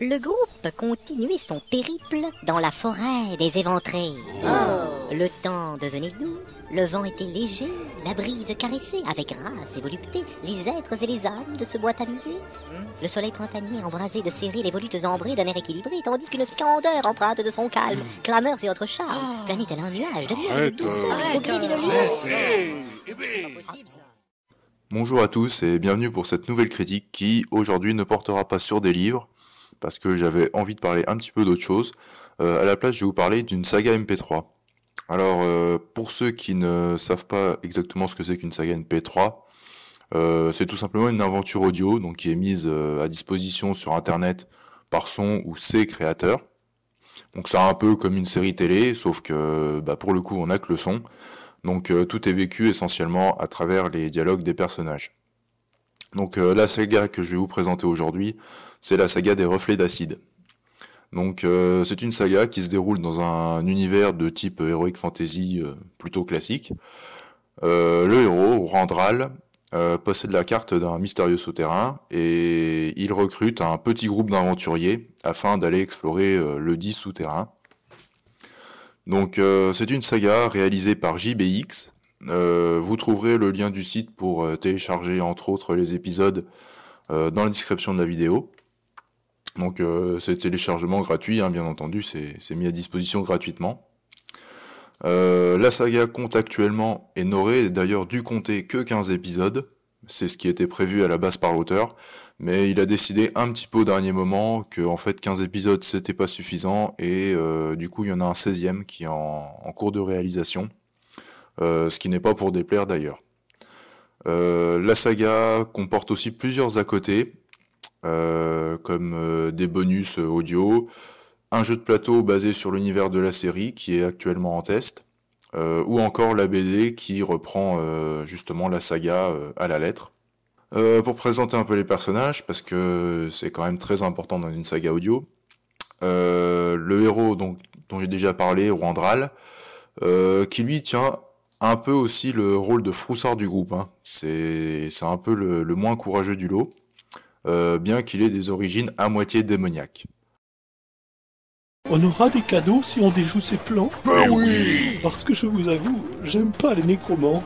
Le groupe continuait son périple dans la forêt des éventrés. Le temps devenait doux, le vent était léger, la brise caressait avec grâce et volupté les êtres et les âmes de ce bois tamisé. Le soleil printanier embrasé de serrer les volutes ambrées d'un air équilibré, tandis qu'une candeur empreinte de son calme, clameurs et autres charmes, planait tel un nuage de miel et de douceur au gré d'une lune. Bonjour à tous et bienvenue pour cette nouvelle critique qui aujourd'hui ne portera pas sur des livres parce que j'avais envie de parler un petit peu d'autre chose. À la place, je vais vous parler d'une saga MP3. Alors, pour ceux qui ne savent pas exactement ce que c'est qu'une saga MP3, c'est tout simplement une aventure audio donc qui est mise à disposition sur Internet par son ou ses créateurs. Donc c'est un peu comme une série télé, sauf que pour le coup on n'a que le son. Donc tout est vécu essentiellement à travers les dialogues des personnages. Donc la saga que je vais vous présenter aujourd'hui, c'est la saga des Reflets d'Acide. Donc c'est une saga qui se déroule dans un univers de type heroic fantasy plutôt classique. Le héros, Randral, possède la carte d'un mystérieux souterrain et il recrute un petit groupe d'aventuriers afin d'aller explorer le dit souterrain. Donc c'est une saga réalisée par JBX. Vous trouverez le lien du site pour télécharger entre autres les épisodes dans la description de la vidéo. Donc c'est téléchargement gratuit, hein, bien entendu, c'est mis à disposition gratuitement. La saga compte actuellement, et n'aurait d'ailleurs dû compter que 15 épisodes, c'est ce qui était prévu à la base par l'auteur, mais il a décidé un petit peu au dernier moment que en fait 15 épisodes c'était pas suffisant, et du coup il y en a un 16e qui est en cours de réalisation, ce qui n'est pas pour déplaire d'ailleurs. La saga comporte aussi plusieurs à côté, comme des bonus audio, un jeu de plateau basé sur l'univers de la série qui est actuellement en test, ou encore la BD qui reprend justement la saga à la lettre. Pour présenter un peu les personnages, parce que c'est quand même très important dans une saga audio, le héros donc, dont j'ai déjà parlé, Randral, qui lui tient un peu aussi le rôle de froussard du groupe, hein. C'est un peu le moins courageux du lot, bien qu'il ait des origines à moitié démoniaques. On aura des cadeaux si on déjoue ses plans? Ben oui! Parce que je vous avoue, j'aime pas les nécromants.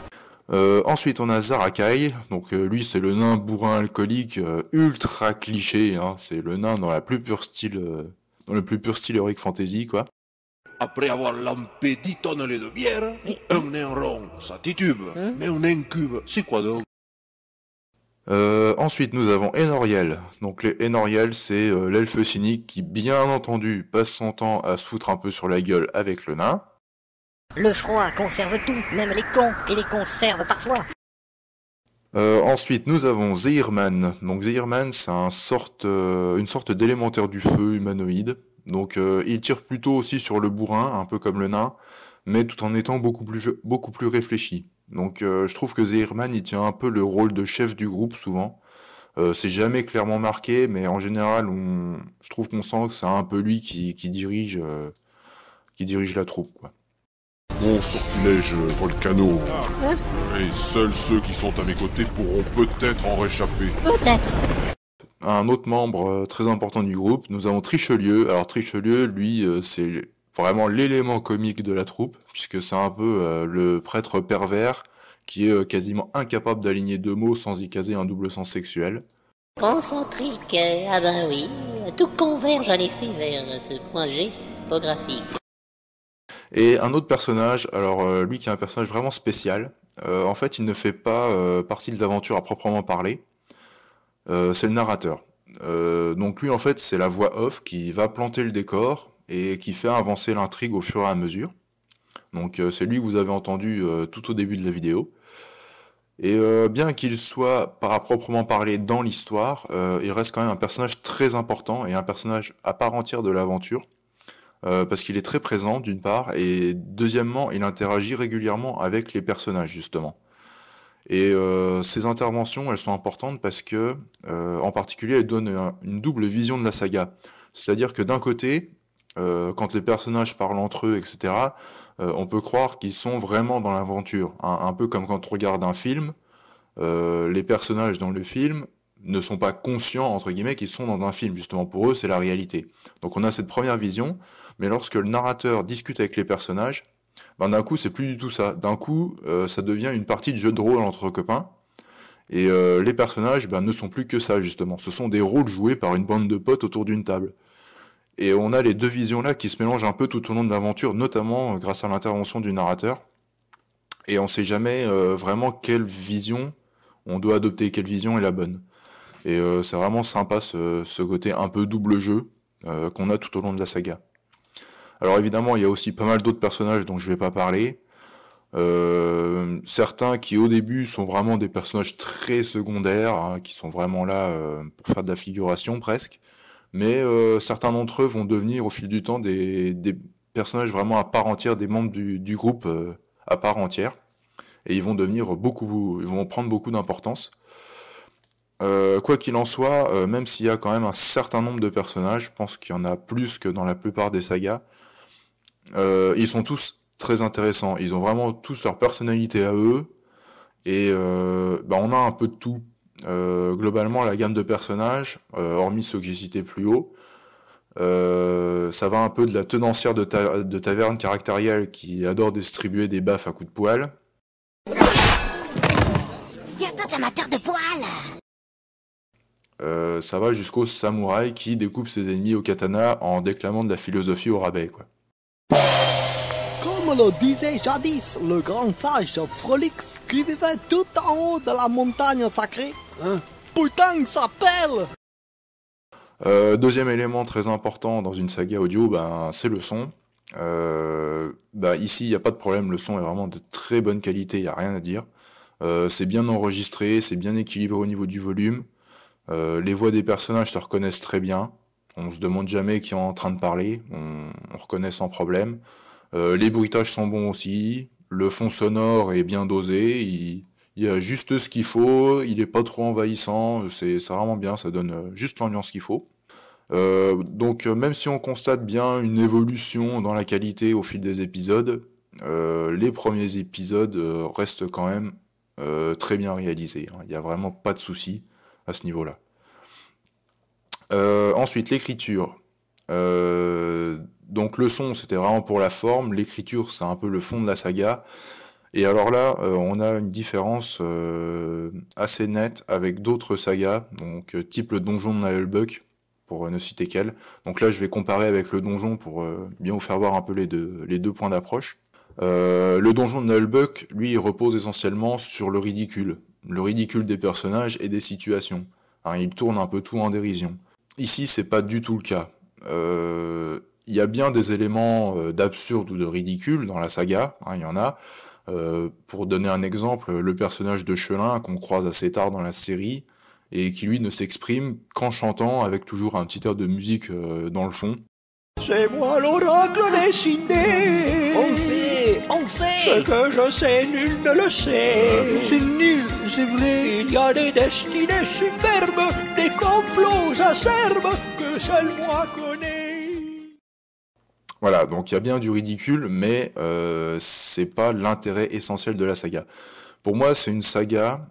Ensuite on a Zarakai, donc lui c'est le nain bourrin alcoolique ultra cliché, hein. C'est le nain dans dans le plus pur style heroic fantasy quoi. Après avoir lampé 10 tonnes de bière, un nain rond, ça titube. Mais un nain cube, c'est quoi donc? Ensuite nous avons Enoriel. Donc les Enoriel c'est l'elfe cynique qui bien entendu passe son temps à se foutre un peu sur la gueule avec le nain. Le froid conserve tout, même les cons, et les conserve parfois. Ensuite nous avons Zeirman. Donc Zeirman c'est une sorte d'élémentaire du feu humanoïde. Donc il tire plutôt aussi sur le bourrin, un peu comme le nain, mais tout en étant beaucoup plus réfléchi. Donc je trouve que Zeirman il tient un peu le rôle de chef du groupe souvent. C'est jamais clairement marqué, mais en général je trouve qu'on sent que c'est un peu lui qui dirige la troupe, quoi. Mon sortilège volcano. Et seuls ceux qui sont à mes côtés pourront peut-être en réchapper. Peut-être. Un autre membre très important du groupe, nous avons Trichelieu. Alors Trichelieu, lui, c'est vraiment l'élément comique de la troupe, puisque c'est un peu le prêtre pervers qui est quasiment incapable d'aligner deux mots sans y caser un double sens sexuel. Concentrique, ah ben oui, tout converge en effet vers ce point G topographique. Et un autre personnage, alors lui qui est un personnage vraiment spécial, en fait il ne fait pas partie de l'aventure à proprement parler, c'est le narrateur. Donc lui en fait c'est la voix off qui va planter le décor et qui fait avancer l'intrigue au fur et à mesure. Donc c'est lui que vous avez entendu tout au début de la vidéo. Et bien qu'il soit pas à proprement parler dans l'histoire, il reste quand même un personnage très important et un personnage à part entière de l'aventure. Parce qu'il est très présent d'une part, et deuxièmement, il interagit régulièrement avec les personnages justement. Et ces interventions, elles sont importantes parce que, en particulier, elles donnent une double vision de la saga. C'est-à-dire que d'un côté, quand les personnages parlent entre eux, etc., on peut croire qu'ils sont vraiment dans l'aventure. Un peu comme quand on regarde un film, les personnages dans le film ne sont pas conscients, entre guillemets, qu'ils sont dans un film. Justement, pour eux, c'est la réalité. Donc on a cette première vision, mais lorsque le narrateur discute avec les personnages, ben, d'un coup, c'est plus du tout ça. D'un coup, ça devient une partie de jeu de rôle entre copains, et les personnages ne sont plus que ça, justement. Ce sont des rôles joués par une bande de potes autour d'une table. Et on a les deux visions-là qui se mélangent un peu tout au long de l'aventure, notamment grâce à l'intervention du narrateur. Et on sait jamais vraiment quelle vision on doit adopter, quelle vision est la bonne. Et c'est vraiment sympa ce côté un peu double jeu qu'on a tout au long de la saga. Alors évidemment, il y a aussi pas mal d'autres personnages dont je vais pas parler. Certains qui au début sont vraiment des personnages très secondaires, hein, qui sont vraiment là pour faire de la figuration presque. Mais certains d'entre eux vont devenir au fil du temps des personnages vraiment à part entière, des membres du groupe à part entière. Et ils vont prendre beaucoup d'importance. Quoi qu'il en soit, même s'il y a quand même un certain nombre de personnages, je pense qu'il y en a plus que dans la plupart des sagas, ils sont tous très intéressants. Ils ont vraiment tous leur personnalité à eux, et on a un peu de tout. Globalement, la gamme de personnages, hormis ceux que j'ai cités plus haut, ça va un peu de la tenancière de taverne caractérielle qui adore distribuer des baffes à coups de poing. Y'a tant d'amateurs de poils. Ça va jusqu'au samouraï qui découpe ses ennemis au katana en déclamant de la philosophie au rabais, quoi. Comme le disait jadis le grand sage Frolix qui vivait tout en haut de la montagne sacrée. Putain, ça pèle. Deuxième élément très important dans une saga audio, c'est le son. Ici, il n'y a pas de problème, le son est vraiment de très bonne qualité, il n'y a rien à dire. C'est bien enregistré, c'est bien équilibré au niveau du volume. Les voix des personnages se reconnaissent très bien. On se demande jamais qui est en train de parler, on reconnaît sans problème. Les bruitages sont bons aussi, le fond sonore est bien dosé, il y a juste ce qu'il faut, il est pas trop envahissant, c'est vraiment bien, ça donne juste l'ambiance qu'il faut. Donc même si on constate bien une évolution dans la qualité au fil des épisodes, les premiers épisodes restent quand même très bien réalisés, hein. Il n'y a vraiment pas de souci à ce niveau-là. Ensuite, l'écriture. Donc le son, c'était vraiment pour la forme, l'écriture, c'est un peu le fond de la saga. Et alors là, on a une différence assez nette avec d'autres sagas, donc type le donjon de Nullbuck, pour ne citer qu'elle. Donc là, je vais comparer avec le donjon pour bien vous faire voir un peu les deux points d'approche. Le donjon de Nullbuck, lui, il repose essentiellement sur le ridicule des personnages et des situations. Hein, il tourne un peu tout en dérision. Ici, c'est pas du tout le cas. Il y a bien des éléments d'absurde ou de ridicule dans la saga, hein, il y en a. Pour donner un exemple, le personnage de Chelin qu'on croise assez tard dans la série et qui lui ne s'exprime qu'en chantant avec toujours un petit air de musique dans le fond. C'est moi l'oracle dessiné. On fait. Ce que je sais, nul ne le sait. C'est nul, c'est vrai. Il y a des destinées superbes, des complots acerbes que seul moi connais. Voilà, donc il y a bien du ridicule, mais c'est pas l'intérêt essentiel de la saga. Pour moi, c'est une saga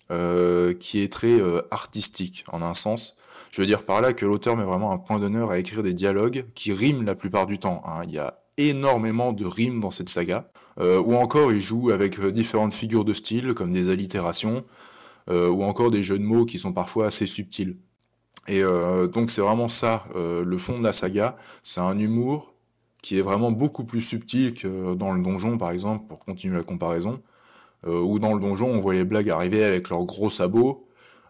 qui est très artistique, en un sens. Je veux dire par là que l'auteur met vraiment un point d'honneur à écrire des dialogues qui riment la plupart du temps, hein. Il y a énormément de rimes dans cette saga. Ou encore, il joue avec différentes figures de style, comme des allitérations, ou encore des jeux de mots qui sont parfois assez subtils. Et donc c'est vraiment ça, le fond de la saga, c'est un humour qui est vraiment beaucoup plus subtil que dans le donjon, par exemple, pour continuer la comparaison, où dans le donjon, on voit les blagues arriver avec leurs gros sabots.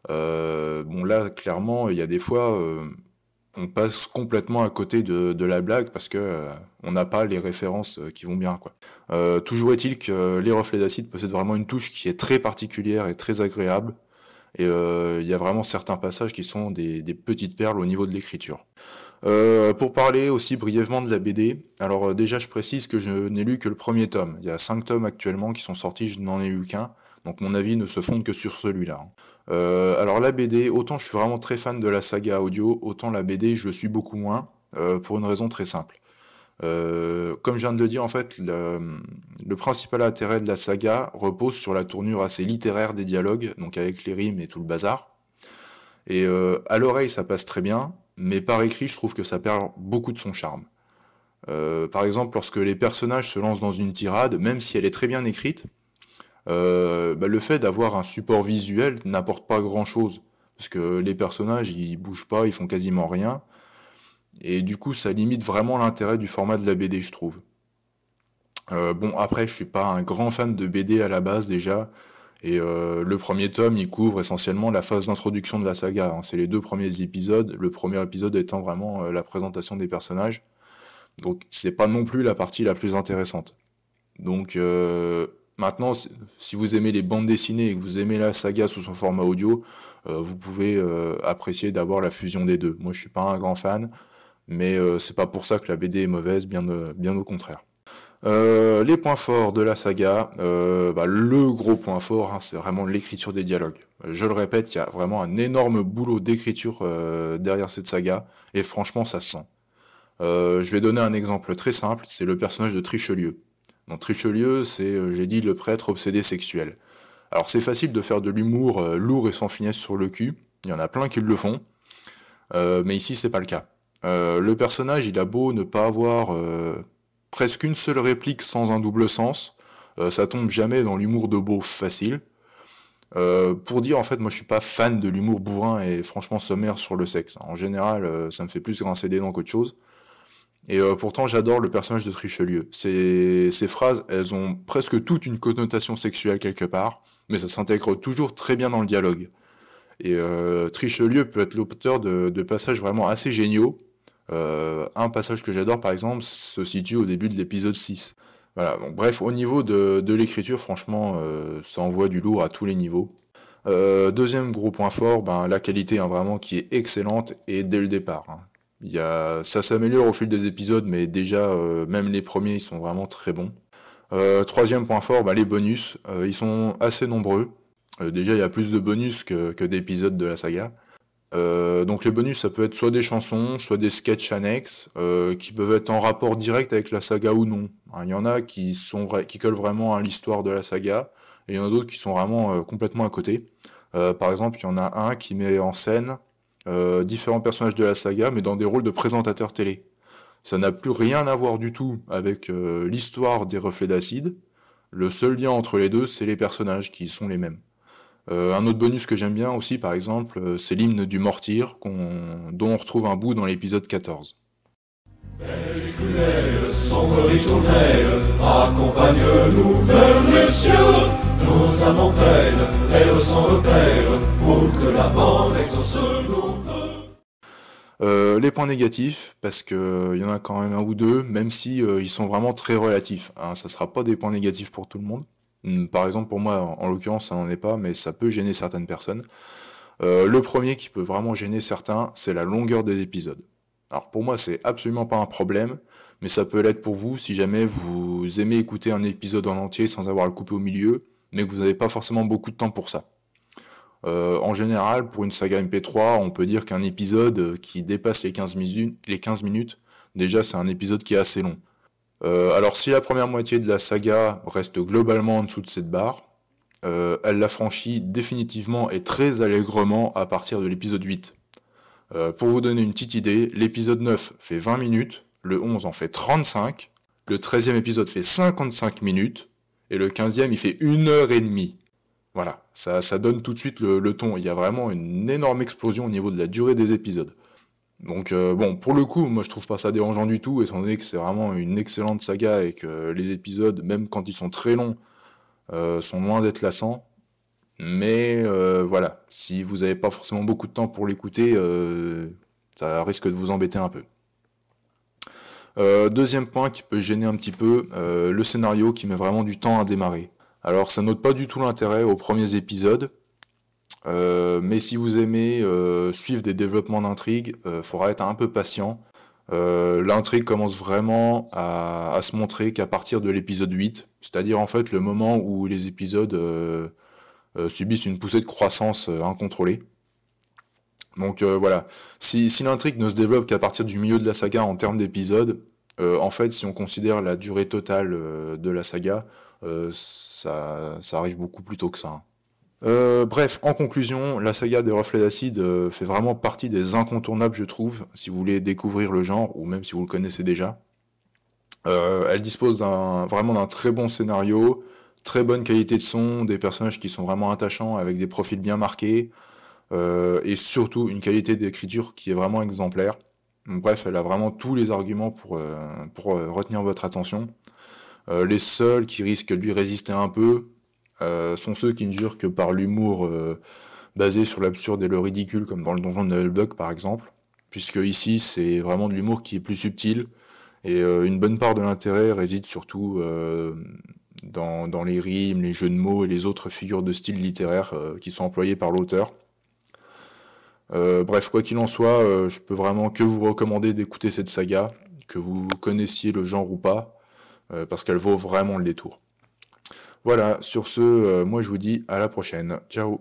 Là, clairement, il y a des fois, on passe complètement à côté de la blague parce que on n'a pas les références qui vont bien, quoi. Toujours est-il que les reflets d'acide possèdent vraiment une touche qui est très particulière et très agréable. Et il y a vraiment certains passages qui sont des petites perles au niveau de l'écriture. Pour parler aussi brièvement de la BD, alors déjà je précise que je n'ai lu que le premier tome. Il y a 5 tomes actuellement qui sont sortis, je n'en ai lu qu'un, donc mon avis ne se fonde que sur celui-là. Alors la BD, autant je suis vraiment très fan de la saga audio, autant la BD je le suis beaucoup moins, pour une raison très simple. Comme je viens de le dire, en fait, le principal intérêt de la saga repose sur la tournure assez littéraire des dialogues, donc avec les rimes et tout le bazar. Et à l'oreille, ça passe très bien, mais par écrit, je trouve que ça perd beaucoup de son charme. Par exemple, lorsque les personnages se lancent dans une tirade, même si elle est très bien écrite, le fait d'avoir un support visuel n'apporte pas grand-chose. Parce que les personnages, ils bougent pas, ils font quasiment rien. Et du coup, ça limite vraiment l'intérêt du format de la BD, je trouve. Bon, après, je suis pas un grand fan de BD à la base déjà. Et le premier tome, il couvre essentiellement la phase d'introduction de la saga, hein. C'est les 2 premiers épisodes, le premier épisode étant vraiment la présentation des personnages. Donc c'est pas non plus la partie la plus intéressante. Donc maintenant, si vous aimez les bandes dessinées et que vous aimez la saga sous son format audio, vous pouvez apprécier d'avoir la fusion des deux. Moi je suis pas un grand fan, mais c'est pas pour ça que la BD est mauvaise, bien au contraire. Les points forts de la saga, le gros point fort, hein, c'est vraiment l'écriture des dialogues. Je le répète, il y a vraiment un énorme boulot d'écriture derrière cette saga, et franchement ça se sent. Je vais donner un exemple très simple, c'est le personnage de Trichelieu. Donc Trichelieu, c'est, j'ai dit, le prêtre obsédé sexuel. Alors c'est facile de faire de l'humour lourd et sans finesse sur le cul, il y en a plein qui le font, mais ici c'est pas le cas. Le personnage, il a beau ne pas avoir presque une seule réplique sans un double sens, ça tombe jamais dans l'humour de beauf facile. Pour dire, en fait, moi je suis pas fan de l'humour bourrin et franchement sommaire sur le sexe. En général, ça me fait plus grincer des dents qu'autre chose. Et pourtant j'adore le personnage de Trichelieu. Ces phrases, elles ont presque toutes une connotation sexuelle quelque part, mais ça s'intègre toujours très bien dans le dialogue. Et Trichelieu peut être l'auteur de passages vraiment assez géniaux. Un passage que j'adore par exemple se situe au début de l'épisode 6. Voilà, donc bref, au niveau de l'écriture, franchement, ça envoie du lourd à tous les niveaux. Deuxième gros point fort, la qualité, hein, vraiment qui est excellente et dès le départ, hein. Ça s'améliore au fil des épisodes, mais déjà, même les premiers, ils sont vraiment très bons. Troisième point fort, les bonus, ils sont assez nombreux. Déjà, il y a plus de bonus que d'épisodes de la saga. Donc les bonus, ça peut être soit des chansons, soit des sketchs annexes, qui peuvent être en rapport direct avec la saga ou non. Il y en a qui collent vraiment à l'histoire de la saga, et il y en a d'autres qui sont vraiment complètement à côté. Par exemple, il y en a un qui met en scène différents personnages de la saga, mais dans des rôles de présentateurs télé. Ça n'a plus rien à voir du tout avec l'histoire des reflets d'acide. Le seul lien entre les deux, c'est les personnages qui sont les mêmes. Un autre bonus que j'aime bien aussi, par exemple, c'est l'hymne du Mortir, dont on retrouve un bout dans l'épisode 14. Belle et cruelle, sombre ritournelle, accompagne-nous vers les cieux. Nos âmes en peine, errent sans repère, pour que la bande exauce nos vœux. Les points négatifs, parce que y en a quand même un ou deux, même si ils sont vraiment très relatifs, hein, ça sera pas des points négatifs pour tout le monde. Par exemple, pour moi, en l'occurrence, ça n'en est pas, mais ça peut gêner certaines personnes. Le premier qui peut vraiment gêner certains, c'est la longueur des épisodes. Alors pour moi, c'est absolument pas un problème, mais ça peut l'être pour vous si jamais vous aimez écouter un épisode en entier sans avoir à le couper au milieu, mais que vous n'avez pas forcément beaucoup de temps pour ça. En général, pour une saga MP3, on peut dire qu'un épisode qui dépasse les 15 minutes, déjà c'est un épisode qui est assez long. Alors si la première moitié de la saga reste globalement en dessous de cette barre, elle la franchit définitivement et très allègrement à partir de l'épisode 8. Pour vous donner une petite idée, l'épisode 9 fait 20 minutes, le 11 en fait 35, le 13e épisode fait 55 minutes, et le 15e il fait 1h30. Voilà, ça donne tout de suite le ton, il y a vraiment une énorme explosion au niveau de la durée des épisodes. Donc pour le coup, moi je trouve pas ça dérangeant du tout, étant donné que c'est vraiment une excellente saga et que les épisodes, même quand ils sont très longs, sont loin d'être lassants. Mais voilà, si vous n'avez pas forcément beaucoup de temps pour l'écouter, ça risque de vous embêter un peu. Deuxième point qui peut gêner un petit peu, le scénario qui met vraiment du temps à démarrer. Alors ça note pas du tout l'intérêt aux premiers épisodes, mais si vous aimez suivre des développements d'intrigue, faudra être un peu patient. L'intrigue commence vraiment à se montrer qu'à partir de l'épisode 8, c'est-à-dire en fait le moment où les épisodes subissent une poussée de croissance incontrôlée. Donc voilà, si l'intrigue ne se développe qu'à partir du milieu de la saga en termes d'épisodes, en fait si on considère la durée totale de la saga, ça arrive beaucoup plus tôt que ça, hein. Bref, en conclusion, la saga des Reflets d'Acide fait vraiment partie des incontournables, je trouve, si vous voulez découvrir le genre, ou même si vous le connaissez déjà. Elle dispose vraiment d'un très bon scénario, très bonne qualité de son, des personnages qui sont vraiment attachants, avec des profils bien marqués, et surtout une qualité d'écriture qui est vraiment exemplaire. Donc, bref, elle a vraiment tous les arguments pour retenir votre attention. Les seuls qui risquent de lui résister un peu sont ceux qui ne jurent que par l'humour basé sur l'absurde et le ridicule, comme dans le donjon de Nullbug par exemple, puisque ici c'est vraiment de l'humour qui est plus subtil, et une bonne part de l'intérêt réside surtout dans les rimes, les jeux de mots et les autres figures de style littéraire qui sont employées par l'auteur. Bref, quoi qu'il en soit, je peux vraiment que vous recommander d'écouter cette saga, que vous connaissiez le genre ou pas, parce qu'elle vaut vraiment le détour. Voilà, sur ce, moi je vous dis à la prochaine. Ciao.